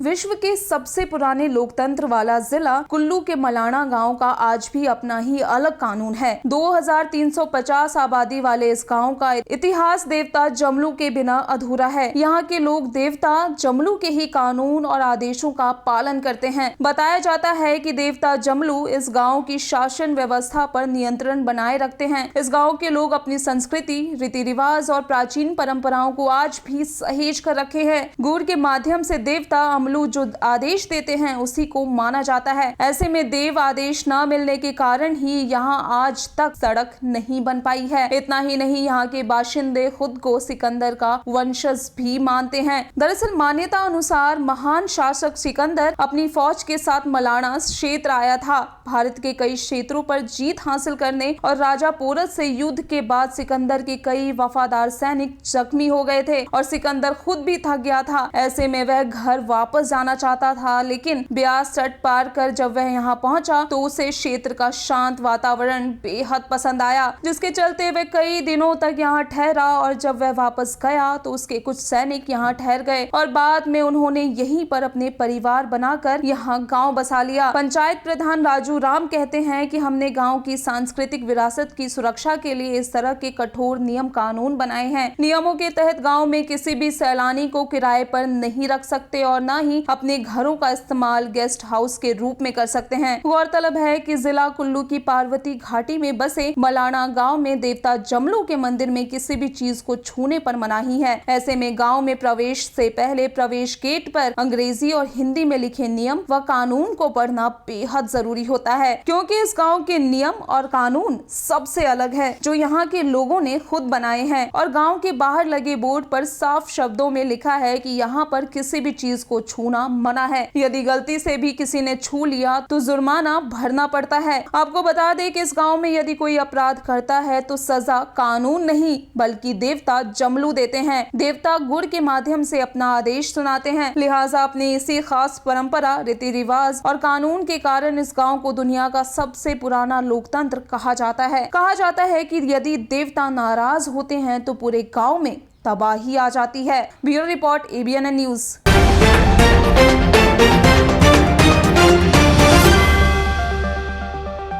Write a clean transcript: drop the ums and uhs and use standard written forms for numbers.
विश्व के सबसे पुराने लोकतंत्र वाला जिला कुल्लू के मलाणा गांव का आज भी अपना ही अलग कानून है। 2350 आबादी वाले इस गांव का इतिहास देवता जमलू के बिना अधूरा है। यहाँ के लोग देवता जमलू के ही कानून और आदेशों का पालन करते हैं। बताया जाता है कि देवता जमलू इस गांव की शासन व्यवस्था पर नियंत्रण बनाए रखते हैं। इस गांव के लोग अपनी संस्कृति, रीति रिवाज और प्राचीन परंपराओं को आज भी सहेज कर रखे हैं। गुड़ के माध्यम से देवता अमलू जो आदेश देते हैं उसी को माना जाता है। ऐसे में देव आदेश न मिलने के कारण ही यहाँ आज तक सड़क नहीं बन पाई है। इतना ही नहीं, यहाँ के बाशिंदे खुद को सिकंदर का वंशज भी मानते हैं। दरअसल मान्यता अनुसार महान शासक सिकंदर अपनी फौज के साथ मलाणा क्षेत्र आया था। भारत के कई क्षेत्रों पर जीत हासिल करने और राजा पोरस से युद्ध के बाद सिकंदर के कई वफादार सैनिक जख्मी हो गए थे और सिकंदर खुद भी थक गया था। ऐसे में वह घर वापस जाना चाहता था, लेकिन ब्यास तट पार कर जब वह यहाँ पहुंचा तो उसे क्षेत्र का शांत वातावरण बेहद पसंद आया, जिसके चलते वह कई दिनों तक यहाँ ठहरा। और जब वह वापस गया तो उसके कुछ सैनिक यहाँ ठहर गए और बाद में उन्होंने यहीं पर अपने परिवार बनाकर यहाँ गांव बसा लिया। पंचायत प्रधान राजू राम कहते हैं कि हमने गांव की सांस्कृतिक विरासत की सुरक्षा के लिए इस तरह के कठोर नियम कानून बनाए हैं। नियमों के तहत गांव में किसी भी सैलानी को किराए पर नहीं रख सकते और न ही अपने घरों का इस्तेमाल गेस्ट हाउस के रूप में कर सकते हैं। गौरतलब है कि जिला कुल्लू की पार्वती घाटी में बसे मलाणा गांव में देवता जमलू के मंदिर में किसी भी चीज को छूने पर मनाही है। ऐसे में गांव में प्रवेश से पहले प्रवेश गेट पर अंग्रेजी और हिंदी में लिखे नियम व कानून को पढ़ना बेहद जरूरी होता है, क्योंकि इस गांव के नियम और कानून सबसे अलग है जो यहाँ के लोगों ने खुद बनाए हैं। और गांव के बाहर लगे बोर्ड पर साफ शब्दों में लिखा है कि यहाँ पर किसी भी चीज को छूना मना है। यदि गलती से भी किसी ने छू लिया तो जुर्माना भरना पड़ता है। आपको बता दें कि इस गांव में यदि कोई अपराध करता है तो सजा कानून नहीं बल्कि देवता जमलू देते हैं। देवता गुड़ के माध्यम से अपना आदेश सुनाते हैं, लिहाजा अपनी इसी खास परंपरा, रीति रिवाज और कानून के कारण इस गांव को दुनिया का सबसे पुराना लोकतंत्र कहा जाता है। कहा जाता है कि यदि देवता नाराज होते हैं तो पूरे गांव में तबाही आ जाती है। Bureau report, ABN news.